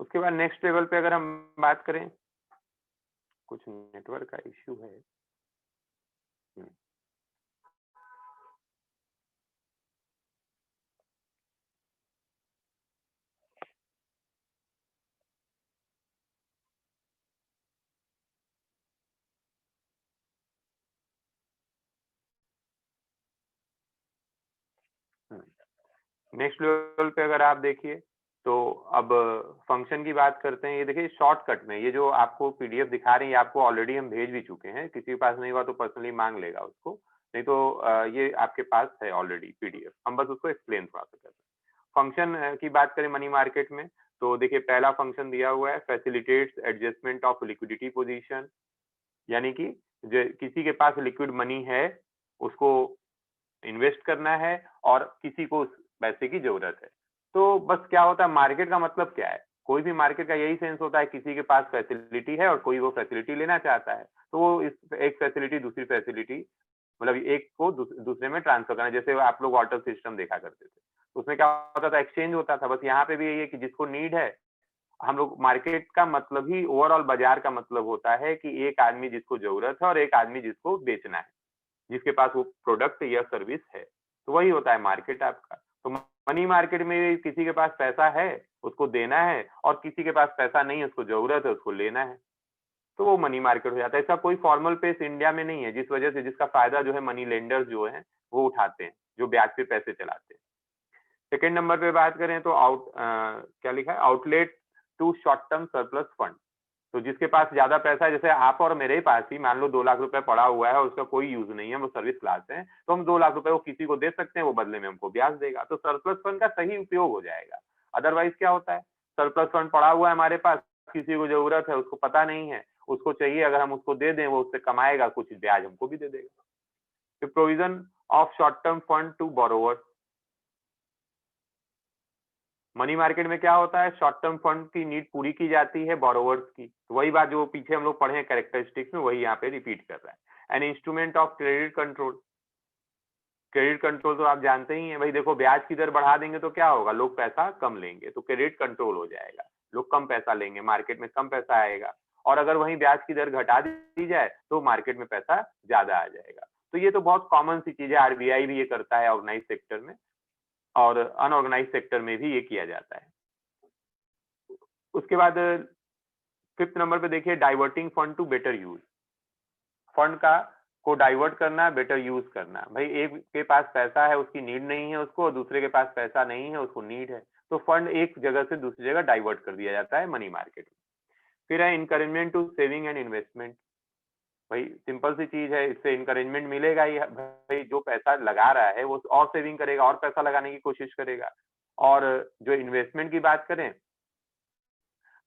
उसके बाद next level पे अगर हम बात करें, कुछ नेटवर्क का इश्यू है। नेक्स्ट लेवल पे अगर आप देखिए तो अब फंक्शन की बात करते हैं। ये देखिए शॉर्टकट में ये जो आपको पीडीएफ दिखा रहे हैं, ये आपको ऑलरेडी हम भेज भी चुके हैं। किसी के पास नहीं हुआ तो पर्सनली मांग लेगा उसको, नहीं तो ये आपके पास है ऑलरेडी पीडीएफ, हम बस उसको एक्सप्लेन थोड़ा सा कर रहे हैं। फंक्शन की बात करें मनी मार्केट में, तो देखिए पहला फंक्शन दिया हुआ है, facilitates adjustment of liquidity position, यानी कि किसी के पास लिक्विड मनी है उसको इन्वेस्ट करना है और किसी को उस पैसे की जरूरत है। तो बस क्या होता है, मार्केट का मतलब क्या है, कोई भी मार्केट का यही सेंस होता है, किसी के पास फैसिलिटी है और कोई वो फैसिलिटी लेना चाहता है, तो वो इस एक फैसिलिटी दूसरी फैसिलिटी, मतलब एक को दूसरे में ट्रांसफर करना। जैसे आप लोग वाटर सिस्टम देखा करते थे, तो उसमें क्या होता था, एक्सचेंज होता था। बस यहाँ पे भी यही है कि जिसको नीड है, हम लोग मार्केट का मतलब ही ओवरऑल बाजार का मतलब होता है कि एक आदमी जिसको जरूरत है और एक आदमी जिसको बेचना है, जिसके पास वो प्रोडक्ट या सर्विस है, तो वही होता है मार्केट आपका। तो मनी मार्केट में किसी के पास पैसा है उसको देना है और किसी के पास पैसा नहीं है उसको जरूरत है उसको लेना है, तो वो मनी मार्केट हो जाता है। इसका कोई फॉर्मल पेस इंडिया में नहीं है, जिस वजह से जिसका फायदा जो है मनी लेंडर्स जो है वो उठाते हैं, जो ब्याज पे पैसे चलाते हैं। सेकेंड नंबर पे बात करें तो क्या लिखा है, outlet to short term surplus fund. तो जिसके पास ज्यादा पैसा है, जैसे आप और मेरे ही पास ही मान लो 2 लाख रुपए पड़ा हुआ है और उसका कोई यूज नहीं है, वो सर्विस क्लास है, तो हम 2 लाख रुपए वो किसी को दे सकते हैं, वो बदले में हमको ब्याज देगा, तो सरप्लस फंड का सही उपयोग हो जाएगा। अदरवाइज क्या होता है, सरप्लस फंड पड़ा हुआ है हमारे पास, किसी को जरूरत है उसको पता नहीं है, उसको चाहिए, अगर हम उसको दे दें वो उससे कमाएगा कुछ, ब्याज हमको भी दे देगा। फिर provision of short term fund to borrowers. Money market में क्या होता है, शॉर्ट टर्म फंड की नीड पूरी की जाती है बोरोवर्स की, तो वही बात जो पीछे हम लोग पढ़े हैं कैरेक्टरिस्टिक्स में, वही यहाँ पे रिपीट कर रहा है। An instrument of credit control. Credit control तो आप जानते ही हैं भाई, देखो ब्याज की दर बढ़ा देंगे तो क्या होगा, लोग पैसा कम लेंगे, तो क्रेडिट कंट्रोल हो जाएगा, लोग कम पैसा लेंगे, मार्केट में कम पैसा आएगा। और अगर वहीं ब्याज की दर घटा दी जाए तो मार्केट में पैसा ज्यादा आ जाएगा। तो ये तो बहुत कॉमन सी चीज है, आरबीआई भी ये करता है ऑर्गेनाइज सेक्टर में, और अनऑर्गेनाइज सेक्टर में भी ये किया जाता है। उसके बाद फिफ्थ नंबर पे देखिए, diverting fund to better use. Fund का को डाइवर्ट करना, बेटर यूज करना। भाई एक के पास पैसा है उसकी नीड नहीं है उसको, और दूसरे के पास पैसा नहीं है उसको नीड है, तो फंड एक जगह से दूसरी जगह डाइवर्ट कर दिया जाता है मनी मार्केट में। फिर है encouragement to saving and investment. भाई सिंपल सी चीज है, इससे इनकरेजमेंट मिलेगा ही, भाई जो पैसा लगा रहा है वो और सेविंग करेगा और पैसा लगाने की कोशिश करेगा। और जो इन्वेस्टमेंट की बात करें,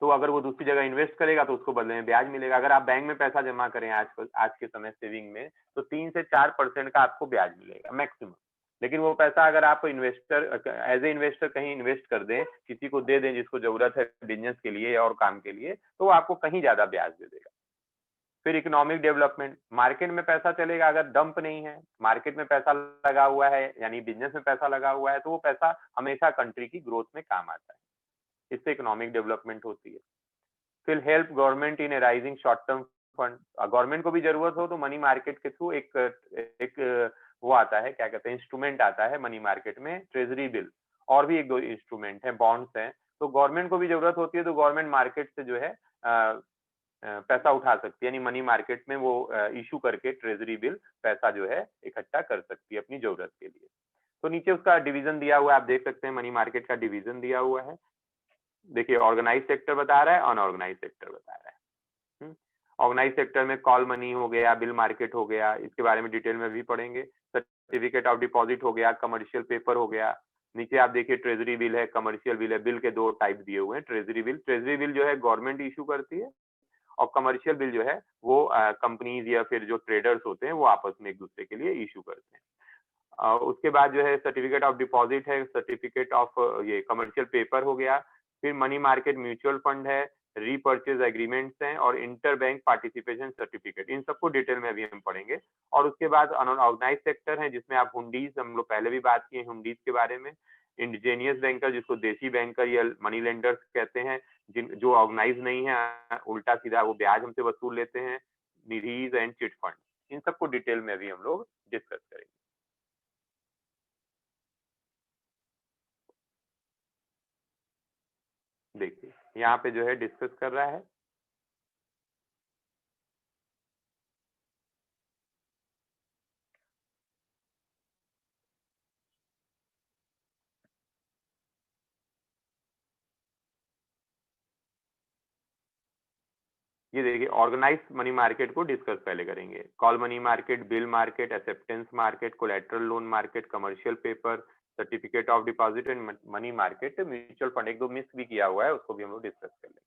तो अगर वो दूसरी जगह इन्वेस्ट करेगा तो उसको बदले में ब्याज मिलेगा। अगर आप बैंक में पैसा जमा करें आज के समय सेविंग में, तो 3 से 4% का आपको ब्याज मिलेगा मैक्सिमम। लेकिन वो पैसा अगर आप इन्वेस्टर एज ए इन्वेस्टर कहीं इन्वेस्ट कर दें, किसी को दे दें जिसको जरूरत है बिजनेस के लिए और काम के लिए, तो वो आपको कहीं ज्यादा ब्याज दे देगा। फिर इकोनॉमिक डेवलपमेंट, मार्केट में पैसा चलेगा, अगर डंप नहीं है, मार्केट में पैसा लगा हुआ है यानी बिजनेस में पैसा लगा हुआ है, तो वो पैसा हमेशा कंट्री की ग्रोथ में काम आता है, इससे इकोनॉमिक डेवलपमेंट होती है। फिर help government in A rising short term fund. Government को भी जरूरत हो तो मनी मार्केट के थ्रू एक वो आता है, क्या कहते हैं, इंस्ट्रूमेंट आता है मनी मार्केट में, ट्रेजरी बिल, और भी 1-2 इंस्ट्रूमेंट हैं, बॉन्ड्स हैं। तो गवर्नमेंट को भी जरूरत होती है तो गवर्नमेंट मार्केट से जो है पैसा उठा सकती है, यानी मनी मार्केट में वो इशू करके ट्रेजरी बिल पैसा जो है इकट्ठा कर सकती है अपनी जरूरत के लिए। तो नीचे उसका डिवीजन दिया हुआ है, आप देख सकते हैं मनी मार्केट का डिवीजन दिया हुआ है। देखिए ऑर्गेनाइज सेक्टर बता रहा है, अनऑर्गेनाइज सेक्टर बता रहा है। ऑर्गेनाइज सेक्टर में कॉल मनी हो गया, बिल मार्केट हो गया, इसके बारे में डिटेल में भी पढ़ेंगे। सर्टिफिकेट ऑफ डिपॉजिट हो गया, कमर्शियल पेपर हो गया। नीचे आप देखिए ट्रेजरी बिल है, कमर्शियल बिल है। बिल के 2 टाइप दिए हुए हैं। ट्रेजरी बिल जो है गवर्नमेंट इशू करती है, और कमर्शियल बिल जो है वो कंपनीज या फिर जो ट्रेडर्स होते हैं वो आपस में एक दूसरे के लिए इशू करते हैं। उसके बाद जो है सर्टिफिकेट ऑफ डिपॉजिट है, सर्टिफिकेट ऑफ ये कमर्शियल पेपर हो गया। फिर मनी मार्केट म्यूचुअल फंड है, रीपर्चेज एग्रीमेंट्स हैं, और इंटर बैंक पार्टिसिपेशन सर्टिफिकेट। इन सबको डिटेल में अभी हम पढ़ेंगे। और उसके बाद अनऑर्गेनाइज सेक्टर है, जिसमें आप हुंडीज, हम लोग पहले भी बात किए हुंडीज के बारे में, इंडिजेनियस बैंकर जिसको देसी बैंकर या मनी लेंडर्स कहते हैं, जिन जो ऑर्गेनाइज नहीं है, उल्टा सीधा वो ब्याज हमसे वसूल लेते हैं, निधीज एंड चिट फंड, इन सबको डिटेल में भी हम लोग डिस्कस करेंगे। देखिए यहाँ पे जो है डिस्कस कर रहा है, ये देखिए ऑर्गेनाइज मनी मार्केट को डिस्कस पहले करेंगे। Call money market, bill market, acceptance market, collateral loan market, commercial paper, certificate of deposit and money market, mutual fund, एक दो मिस भी किया हुआ है, उसको भी हम लोग डिस्कस कर लेंगे।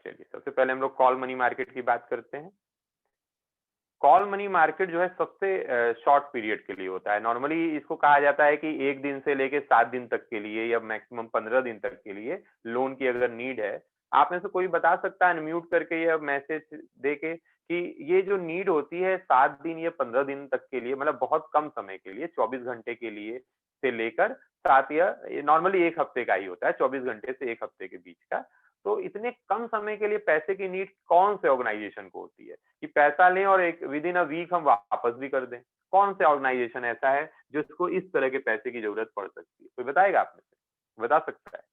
चलिए सबसे पहले हम लोग कॉल मनी मार्केट की बात करते हैं। कॉल मनी मार्केट जो है सबसे शॉर्ट पीरियड के लिए होता है। नॉर्मली इसको कहा जाता है कि 1 दिन से लेके 7 दिन तक के लिए या मैक्सिमम 15 दिन तक के लिए लोन की अगर नीड है। आप में से कोई बता सकता है अनम्यूट करके या मैसेज देके कि ये जो नीड होती है 7 दिन या 15 दिन तक के लिए, मतलब बहुत कम समय के लिए, 24 घंटे के लिए से लेकर 7 या नॉर्मली 1 हफ्ते का ही होता है, 24 घंटे से 1 हफ्ते के बीच का। तो इतने कम समय के लिए पैसे की नीड कौन से ऑर्गेनाइजेशन को होती है कि पैसा लें और एक विद इन अ वीक हम वापस भी कर दें? कौन से ऑर्गेनाइजेशन ऐसा है जिसको इस तरह के पैसे की जरूरत पड़ सकती है? कोई बताएगा आप में से? बता सकता है?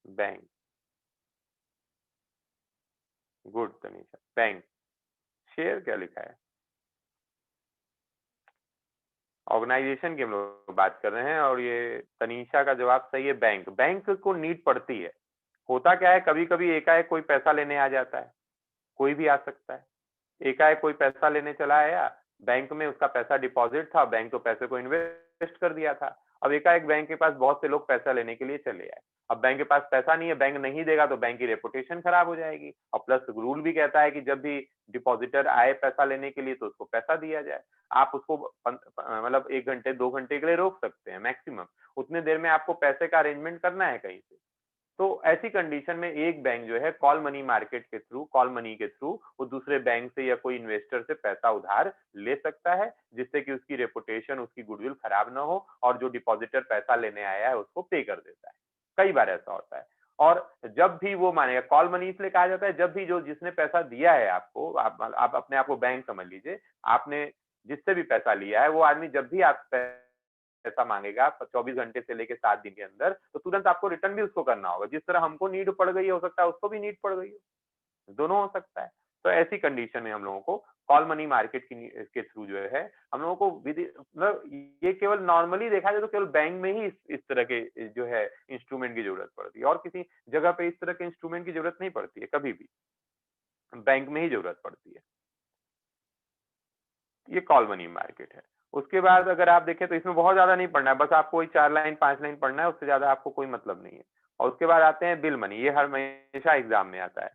Bank. Good Tanisha, bank. Share क्या लिखा है? ऑर्गेनाइजेशन की हम लोग बात कर रहे हैं और ये तनीषा का जवाब सही है, बैंक। बैंक को नीड पड़ती है। होता क्या है, कभी कभी एकाएक कोई पैसा लेने आ जाता है, कोई भी आ सकता है। एकाएक कोई पैसा लेने चला आया, बैंक में उसका पैसा डिपॉजिट था, बैंक तो पैसे को इन्वेस्ट कर दिया था। अब एकाएक बैंक के पास बहुत से लोग पैसा लेने के लिए चले आए। अब बैंक के पास पैसा नहीं है, बैंक नहीं देगा तो बैंक की रेपुटेशन खराब हो जाएगी। और प्लस रूल भी कहता है कि जब भी डिपॉजिटर आए पैसा लेने के लिए तो उसको पैसा दिया जाए। आप उसको मतलब 1 घंटे 2 घंटे के लिए रोक सकते हैं मैक्सिमम, उतने देर में आपको पैसे का अरेंजमेंट करना है कहीं से। तो ऐसी कंडीशन में एक बैंक जो है कॉल मनी मार्केट के थ्रू, कॉल मनी के थ्रू वो दूसरे बैंक से या कोई इन्वेस्टर से पैसा उधार ले सकता है, जिससे कि उसकी रेपुटेशन, उसकी गुडविल खराब ना हो और जो डिपॉजिटर पैसा लेने आया है उसको पे कर देता है। कई बार ऐसा होता है। और जब भी वो मानेगा, कॉल मनी इसलिए कहा जाता है जब भी जो जिसने पैसा दिया है आपको, आप अपने आप को बैंक समझ लीजिए, आपने जिससे भी पैसा लिया है वो आदमी जब भी आप पैसा मांगेगा 24 घंटे से लेके 7 दिन के अंदर, तो तुरंत आपको रिटर्न भी उसको करना होगा। जिस तरह हमको नीड पड़ गई है, हो सकता है उसको भी नीड पड़ गई हो, दोनों हो सकता है। तो ऐसी कंडीशन में हम लोगों को कॉल मनी मार्केट के थ्रू जो है हम लोगों को मतलब ये केवल नॉर्मली देखा जाए तो केवल बैंक में ही इस तरह के जो है इंस्ट्रूमेंट की जरूरत पड़ती है, और किसी जगह पे इस तरह के इंस्ट्रूमेंट की जरूरत नहीं पड़ती है कभी भी, बैंक में ही जरूरत पड़ती है। ये कॉल मनी मार्केट है। उसके बाद अगर आप देखें तो इसमें बहुत ज्यादा नहीं पढ़ना है, बस आपको वही 4 लाइन 5 लाइन पढ़ना है, उससे ज्यादा आपको कोई मतलब नहीं है। और उसके बाद आते हैं बिल मनी, ये हर हमेशा एग्जाम में आता है।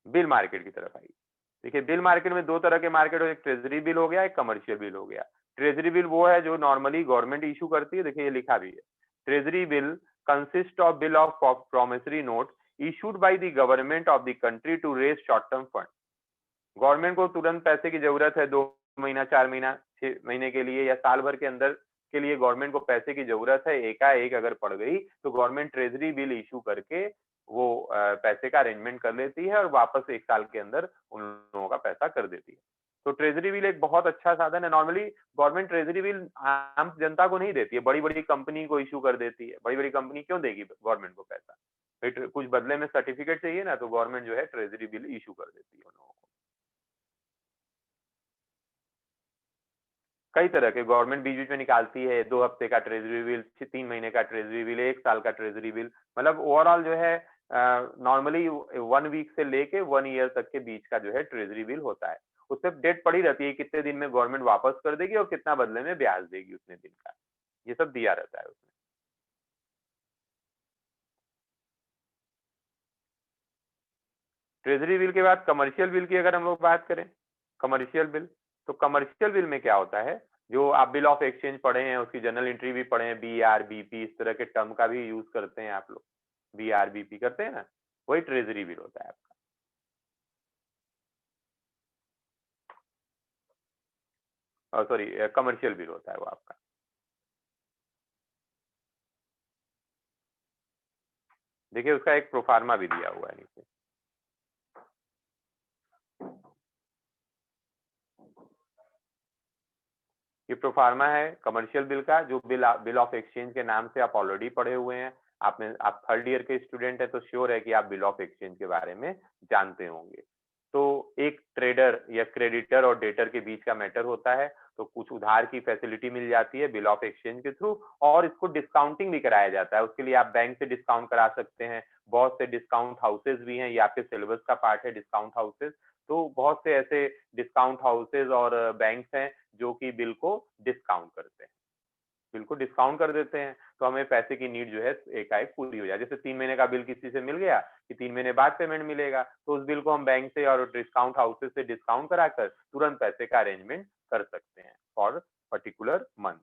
बिल मार्केट की तरफ आइए। देखिए बिल मार्केट में 2 तरह के मार्केट हो, एक ट्रेजरी बिल हो गया, एक कमर्शियल बिल हो गया। ट्रेजरी बिल वो है जो नॉर्मली गवर्नमेंट इशू करती है, देखिए ये लिखा भी है। Treasury bill consist of bill of promissory note issued by the government of the country to raise short term fund. Government को तुरंत पैसे की जरूरत है, 2 महीना 4 महीना 6 महीने के लिए या साल भर के अंदर के लिए गवर्नमेंट को पैसे की जरूरत है, एकाएक अगर पड़ गई तो गवर्नमेंट ट्रेजरी बिल इशू करके वो पैसे का अरेंजमेंट कर लेती है और वापस 1 साल के अंदर उन लोगों का पैसा कर देती है। तो ट्रेजरी बिल एक बहुत अच्छा साधन है। नॉर्मली गवर्नमेंट ट्रेजरी बिल आम जनता को नहीं देती है, बड़ी बड़ी कंपनी को इशू कर देती है। बड़ी बड़ी कंपनी क्यों देगी गवर्नमेंट को पैसा? कुछ बदले में सर्टिफिकेट चाहिए ना, तो गवर्नमेंट जो है ट्रेजरी बिल इशू कर देती है उन लोगों को। कई तरह के गवर्नमेंट बीच बीच में निकालती है, 2 हफ्ते का ट्रेजरी बिल, 3 महीने का ट्रेजरी बिल, 1 साल का ट्रेजरी बिल, मतलब ओवरऑल जो है नॉर्मली 1 वीक से लेके 1 ईयर तक के बीच का जो है ट्रेजरी बिल होता है। उसपे डेट पड़ी रहती है कितने दिन में गवर्नमेंट वापस कर देगी और कितना बदले में ब्याज देगी उतने दिन का, ये सब दिया रहता है उसमें। ट्रेजरी बिल के बाद कमर्शियल बिल की अगर हम लोग बात करें, कमर्शियल बिल, तो कमर्शियल बिल में क्या होता है, जो आप बिल ऑफ एक्सचेंज पढ़े हैं उसकी जनरल एंट्री भी पढ़े हैं, BRBP इस तरह के टर्म का भी यूज करते हैं आप लोग, BRBP करते हैं ना, वही ट्रेजरी बिल होता है आपका। सॉरी, कमर्शियल बिल होता है वो आपका। देखिए उसका एक प्रोफार्मा भी दिया हुआ है नीचे। ये प्रोफार्मा है कमर्शियल बिल का, जो बिल ऑफ एक्सचेंज के नाम से आप ऑलरेडी पढ़े हुए हैं। आप थर्ड ईयर के स्टूडेंट है तो श्योर है कि आप बिल ऑफ एक्सचेंज के बारे में जानते होंगे। तो एक ट्रेडर या क्रेडिटर और डेटर के बीच का मैटर होता है, तो कुछ उधार की फैसिलिटी मिल जाती है बिल ऑफ एक्सचेंज के थ्रू, और इसको डिस्काउंटिंग भी कराया जाता है। उसके लिए आप बैंक से डिस्काउंट करा सकते हैं, बहुत से डिस्काउंट हाउसेज भी हैं, ये आपके सिलेबस का पार्ट है डिस्काउंट हाउसेज। तो बहुत से ऐसे डिस्काउंट हाउसेज और बैंक्स हैं जो कि बिल को डिस्काउंट करते हैं, बिल को डिस्काउंट कर देते हैं, तो हमें पैसे की नीड जो है एकाएक पूरी हो जाए। जैसे 3 महीने का बिल किसी से मिल गया कि 3 महीने बाद पेमेंट मिलेगा, तो उस बिल को हम बैंक से और डिस्काउंट हाउसेज से डिस्काउंट कराकर तुरंत पैसे का अरेंजमेंट कर सकते हैं for particular month.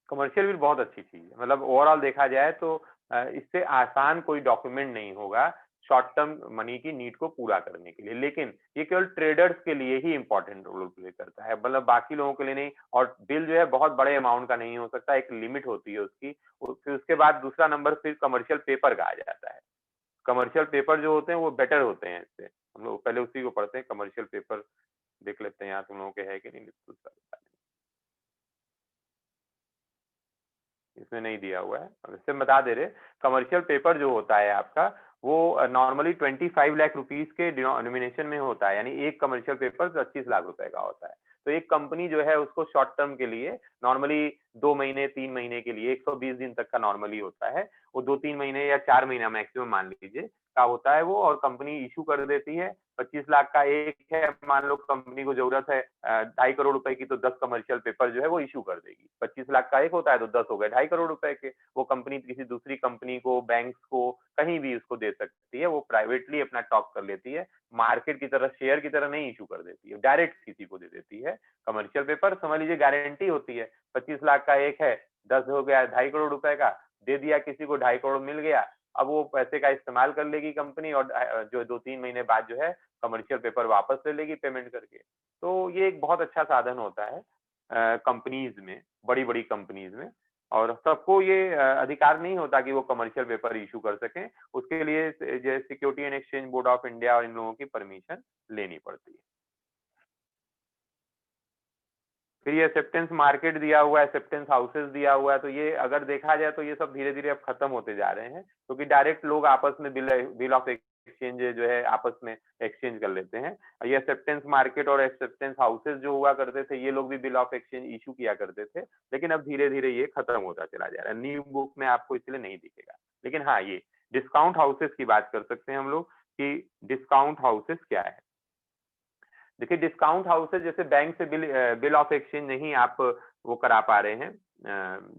Commercial bill बहुत अच्छी चीज है, मतलब ओवरऑल देखा जाए तो इससे आसान कोई डॉक्यूमेंट नहीं होगा शॉर्ट टर्म मनी की नीड को पूरा करने के लिए, लेकिन ये केवल ट्रेडर्स के लिए ही इंपॉर्टेंट रोल प्ले करता है, मतलब बाकी लोगों के लिए नहीं। और बिल जो है बहुत बड़े अमाउंट का नहीं हो सकता, एक लिमिट होती है उसकी। फिर उसके बाद दूसरा नंबर फिर कमर्शियल पेपर का आ जाता है। कमर्शियल पेपर जो होते हैं वो बेटर होते हैं इससे, हम लोग पहले उसी को पढ़ते हैं। कमर्शियल पेपर देख लेते हैं यहाँ तुम लोगों के है कि नहीं, इसमें नहीं दिया हुआ है, इससे बता दे रहे। कमर्शियल पेपर जो होता है आपका वो नॉर्मली 25 लाख रुपीज के डिनोमिनेशन में होता है, यानी एक कमर्शियल पेपर 25 लाख रुपए का होता है। तो एक कंपनी जो है उसको शॉर्ट टर्म के लिए नॉर्मली 2 महीने 3 महीने के लिए 120 दिन तक का नॉर्मली होता है, वो 2-3 महीने या 4 महीना मैक्सिमम मान लीजिए का होता है वो, और कंपनी इशू कर देती है। 25 लाख का एक है, मान लो कंपनी को जरूरत है 2.5 करोड़ रुपए की, तो 10 कमर्शियल पेपर जो है वो इशू कर देगी। 25 लाख का एक होता है तो 10 हो गए 2.5 करोड़ रुपए के। वो कंपनी किसी दूसरी कंपनी को, बैंक्स को, कहीं भी उसको दे सकती है, वो प्राइवेटली अपना टॉक कर लेती है, मार्केट की तरह शेयर की तरह नहीं इशू कर देती है, डायरेक्ट किसी को दे देती है। कमर्शियल पेपर समझ लीजिए गारंटी होती है, 25 लाख का एक है, 10 हो गया 2.5 करोड़ रुपए का, दे दिया किसी को, 2.5 करोड़ मिल गया। अब वो पैसे का इस्तेमाल कर लेगी कंपनी, और जो 2-3 महीने बाद जो है कमर्शियल पेपर वापस ले लेगी पेमेंट करके। तो ये एक बहुत अच्छा साधन होता है कंपनीज में, बड़ी बड़ी कंपनीज में। और सबको ये अधिकार नहीं होता कि वो कमर्शियल पेपर इशू कर सकें, उसके लिए जैसे security and exchange board of India और इन लोगों की परमिशन लेनी पड़ती है। फिर ये एक्सेप्टेंस मार्केट दिया हुआ है, एक्सेप्टेंस हाउसेस दिया हुआ है, तो ये अगर देखा जाए तो ये सब धीरे धीरे अब खत्म होते जा रहे हैं, क्योंकि डायरेक्ट लोग आपस में बिल ऑफ एक्सचेंज जो है आपस में एक्सचेंज कर लेते हैं। ये एक्सेप्टेंस मार्केट और एक्सेप्टेंस हाउसेस जो हुआ करते थे, ये लोग भी बिल ऑफ एक्सचेंज इशू किया करते थे, लेकिन अब धीरे धीरे ये खत्म होता चला जा रहा है। न्यू बुक में आपको इसलिए नहीं दिखेगा, लेकिन हाँ ये डिस्काउंट हाउसेस की बात कर सकते हैं हम लोग कि डिस्काउंट हाउसेस क्या है। देखिए डिस्काउंट हाउसेज जैसे बैंक से बिल ऑफ एक्सचेंज नहीं आप वो करा पा रहे हैं,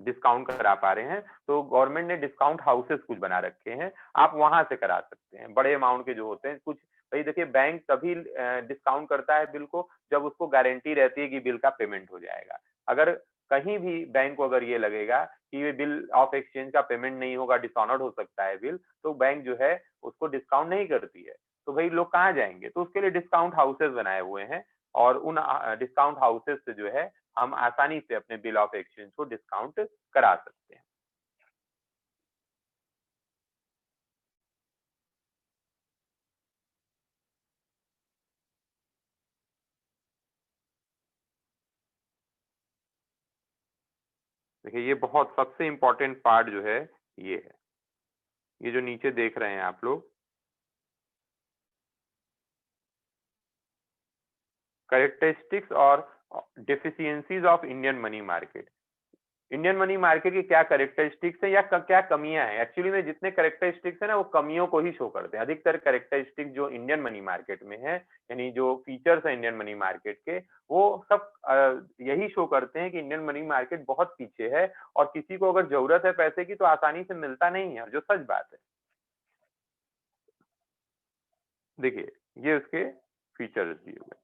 डिस्काउंट करा पा रहे हैं, तो गवर्नमेंट ने डिस्काउंट हाउसेस कुछ बना रखे हैं, आप वहां से करा सकते हैं। बड़े अमाउंट के जो होते हैं कुछ, भाई देखिए बैंक तभी डिस्काउंट करता है बिल को जब उसको गारंटी रहती है कि बिल का पेमेंट हो जाएगा। अगर कहीं भी बैंक को अगर ये लगेगा कि ये बिल ऑफ एक्सचेंज का पेमेंट नहीं होगा, डिसऑनर्ड हो सकता है बिल, तो बैंक जो है उसको डिस्काउंट नहीं करती है। तो भाई लोग कहाँ जाएंगे, तो उसके लिए डिस्काउंट हाउसेस बनाए हुए हैं, और उन डिस्काउंट हाउसेस से जो है हम आसानी से अपने बिल ऑफ एक्सचेंज को डिस्काउंट करा सकते हैं। देखिए ये बहुत सबसे इम्पोर्टेंट पार्ट जो है ये है, ये जो नीचे देख रहे हैं आप लोग, कैरेक्टरिस्टिक्स और deficiencies of Indian money market. Indian money market की क्या कैरेक्टरिस्टिक्स है या क्या कमियां हैं। एक्चुअली में जितने कैरेक्टरिस्टिक्स है ना वो कमियों को ही शो करते हैं। अधिकतर कैरेक्टरिस्टिक्स जो इंडियन मनी मार्केट में है, यानी जो फीचर्स है इंडियन मनी मार्केट के, वो सब यही शो करते हैं कि इंडियन मनी मार्केट बहुत पीछे है और किसी को अगर जरूरत है पैसे की तो आसानी से मिलता नहीं है, जो सच बात है। देखिए ये उसके फीचर्स दिए हुए।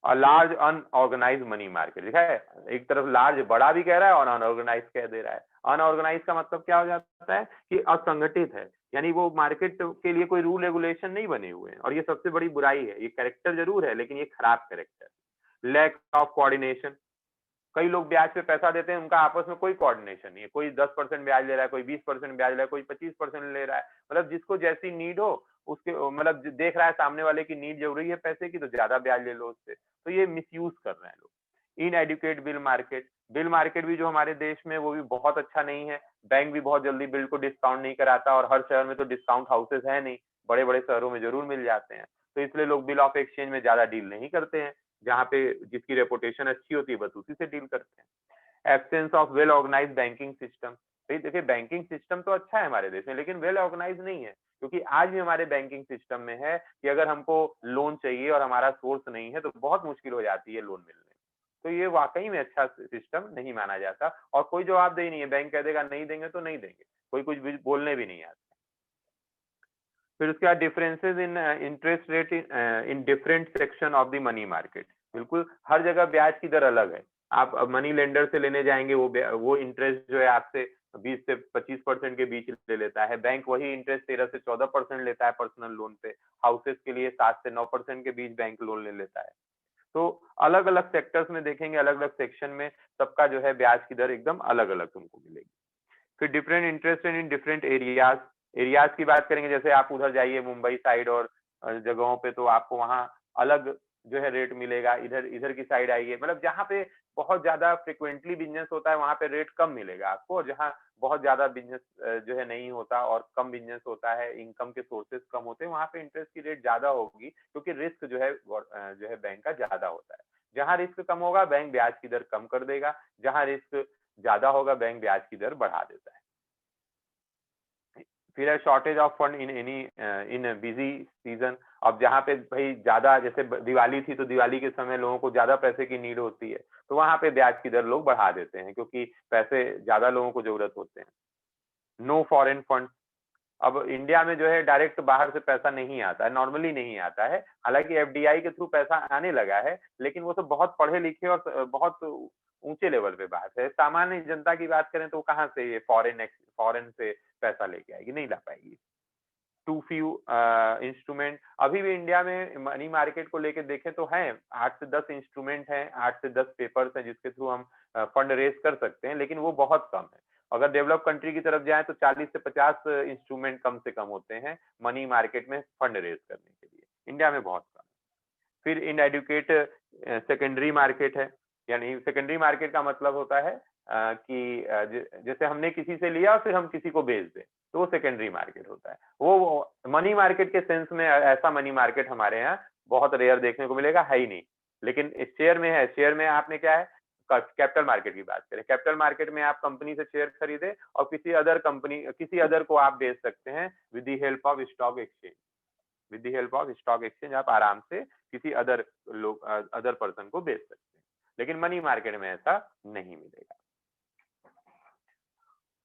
और लार्ज अनऑर्गेनाइज मनी मार्केट देखा है, एक तरफ लार्ज बड़ा भी कह रहा है और अनऑर्गेनाइज कह दे रहा है। अनऑर्गेनाइज का मतलब क्या हो जाता है कि असंगठित है, यानी वो मार्केट के लिए कोई रूल रेगुलेशन नहीं बने हुए हैं, और ये सबसे बड़ी बुराई है। ये कैरेक्टर जरूर है लेकिन ये खराब कैरेक्टर। लैक ऑफ कोऑर्डिनेशन, कई लोग ब्याज पे पैसा देते हैं, उनका आपस में कोई कोऑर्डिनेशन नहीं है। कोई 10% ब्याज ले रहा है, कोई 20% ब्याज ले रहा है, कोई 25% ले रहा है। मतलब जिसको जैसी नीड हो उसके, मतलब देख रहा है सामने वाले की नीड जरूरी है पैसे की तो ज्यादा ब्याज ले लो उससे, तो ये मिसयूज कर रहे हैं लोग। इन educate bill market, bill market भी जो हमारे देश में वो भी बहुत अच्छा नहीं है। बैंक भी बहुत जल्दी बिल को डिस्काउंट नहीं कराता, और हर शहर में तो डिस्काउंट हाउसेस है नहीं, बड़े बड़े शहरों में जरूर मिल जाते हैं। तो इसलिए लोग बिल ऑफ एक्सचेंज में ज्यादा डील नहीं करते हैं, जहां पे जिसकी रेपुटेशन अच्छी होती है बस उसी से डील करते हैं। Absence of well organised banking system, भाई देखिए बैंकिंग सिस्टम तो अच्छा है हमारे देश में लेकिन वेल ऑर्गेनाइज नहीं है, क्योंकि आज भी हमारे बैंकिंग सिस्टम में है कि अगर हमको लोन चाहिए और हमारा सोर्स नहीं है तो बहुत मुश्किल हो जाती है लोन मिलने। तो ये वाकई में अच्छा सिस्टम नहीं माना जाता, और कोई जवाब दे नहीं है, बैंक कह देगा नहीं देंगे तो नहीं देंगे, कोई कुछ भी बोलने भी नहीं आता। फिर उसके बाद differences in interest rate in different section of the money market, बिल्कुल हर जगह ब्याज की दर अलग है। आप मनी लेंडर से लेने जाएंगे वो इंटरेस्ट जो है आपसे 20 से 25% के बीच ले लेता है। बैंक वही इंटरेस्ट 13 से 14% लेता है पर्सनल लोन पे। हाउसेस के लिए 7 से 9% के बीच बैंक लोन ले लेता है। तो अलग अलग सेक्टर्स में देखेंगे, अलग अलग सेक्शन में सबका जो है ब्याज की दर एकदम अलग अलग तुमको मिलेगी। फिर different interest in different areas, areas की बात करेंगे, जैसे आप उधर जाइए मुंबई साइड और जगहों पे तो आपको वहाँ अलग जो है रेट मिलेगा। इधर इधर की साइड आइए, मतलब जहाँ पे बहुत ज्यादा फ्रिक्वेंटली बिजनेस होता है वहां पे रेट कम मिलेगा आपको, और जहाँ बहुत ज्यादा बिजनेस जो है नहीं होता और कम बिजनेस होता है, इनकम के सोर्सेज कम होते हैं, वहां पे इंटरेस्ट की रेट ज्यादा होगी, क्योंकि रिस्क जो है बैंक का ज्यादा होता है। जहां रिस्क कम होगा बैंक ब्याज की दर कम कर देगा, जहां रिस्क ज्यादा होगा बैंक ब्याज की दर बढ़ा देता है। फिर है shortage of fund in any in busy season. अब जहाँ पे भाई ज्यादा, जैसे दिवाली थी तो दिवाली के समय लोगों को ज्यादा पैसे की नीड होती है, तो वहां पे ब्याज की दर लोग बढ़ा देते हैं क्योंकि पैसे ज्यादा लोगों को जरूरत होते हैं। नो फॉरेन फंड, अब इंडिया में जो है डायरेक्ट बाहर से पैसा नहीं आता है, नॉर्मली नहीं आता है। हालांकि एफडीआई के थ्रू पैसा आने लगा है, लेकिन वो सब बहुत पढ़े लिखे और बहुत ऊंचे लेवल पे बात है। सामान्य जनता की बात करें तो कहाँ से ये फॉरेन से पैसा लेके आएगी, नहीं ला पाएगी। टू फ्यू इंस्ट्रूमेंट, अभी भी इंडिया में मनी मार्केट को लेके देखें तो है 8 से 10 इंस्ट्रूमेंट हैं, 8 से 10 पेपर्स हैं जिसके थ्रू हम फंड रेज कर सकते हैं, लेकिन वो बहुत कम है। अगर डेवलप कंट्री की तरफ जाए तो 40 से 50 इंस्ट्रूमेंट कम से कम होते हैं मनी मार्केट में फंड रेज करने के लिए, इंडिया में बहुत कम। फिर इनएडुकेट सेकेंडरी मार्केट है, यानी सेकेंडरी मार्केट का मतलब होता है कि जैसे हमने किसी से लिया और फिर हम किसी को बेच दें, तो वो सेकेंडरी मार्केट होता है। वो मनी मार्केट के सेंस में ऐसा मनी मार्केट हमारे यहाँ बहुत रेयर देखने को मिलेगा, है ही नहीं। लेकिन शेयर में है, शेयर में आपने क्या है, कैपिटल मार्केट की बात करें, कैपिटल मार्केट में आप कंपनी से शेयर खरीदे और किसी अदर को आप बेच सकते हैं with the help of stock exchange. With the help of stock exchange आप आराम से किसी अदर पर्सन को बेच सकते हैं, लेकिन मनी मार्केट में ऐसा नहीं मिलेगा।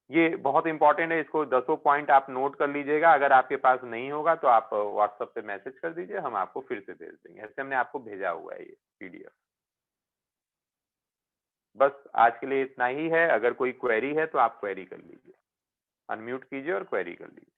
ये बहुत इंपॉर्टेंट है, इसको 10 पॉइंट आप नोट कर लीजिएगा। अगर आपके पास नहीं होगा तो आप व्हाट्सएप पे मैसेज कर दीजिए, हम आपको फिर से भेज देंगे। ऐसे हमने आपको भेजा हुआ है ये पीडीएफ। बस आज के लिए इतना ही है, अगर कोई क्वेरी है तो आप क्वेरी कर लीजिए, अनम्यूट कीजिए और क्वेरी कर लीजिए।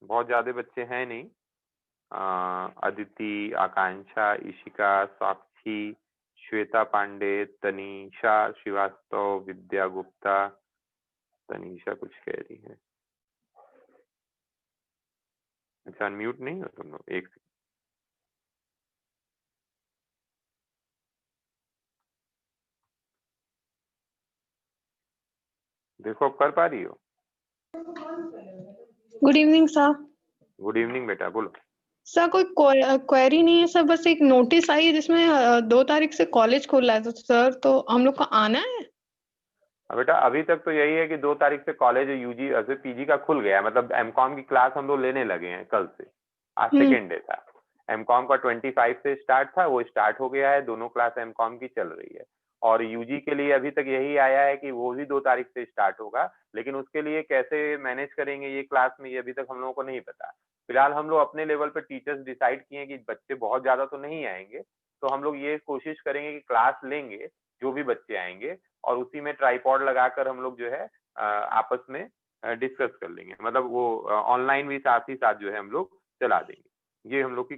बहुत ज्यादा बच्चे हैं नहीं, अदिति, आकांक्षा, इशिका, साक्षी, श्वेता पांडे, तनीषा श्रीवास्तव, विद्या गुप्ता, तनीषा कुछ कह रही है। अच्छा अनम्यूट नहीं हो तुम लोग, एक देखो अब कर पा रही हो? Good evening sir. Good evening बेटा, बोलो। सर कोई क्वेरी नहीं है सर, बस एक नोटिस आई है जिसमें 2 तारीख से कॉलेज खुल रहा है, तो सर तो हम लोग को आना है? बेटा अभी तक तो यही है कि 2 तारीख से कॉलेज यूजी ऐसे पीजी का खुल गया है, मतलब एमकॉम की क्लास हम लोग लेने लगे हैं कल से। आज सेकेंड डे था। एमकॉम का 25 से स्टार्ट था, वो स्टार्ट हो गया है, दोनों क्लास एमकॉम की चल रही है। और यूजी के लिए अभी तक यही आया है कि वो भी 2 तारीख से स्टार्ट होगा, लेकिन उसके लिए कैसे मैनेज करेंगे ये क्लास में, ये अभी तक हम लोगों को नहीं पता। फिलहाल हम लोग अपने लेवल पे टीचर्स डिसाइड किए कि बच्चे बहुत ज्यादा तो नहीं आएंगे, तो हम लोग ये कोशिश करेंगे कि क्लास लेंगे जो भी बच्चे आएंगे, और उसी में ट्राइपॉड लगाकर हम लोग जो है आपस में डिस्कस कर लेंगे, मतलब वो ऑनलाइन भी साथ ही साथ जो है हम लोग चला देंगे। ये हम लोग की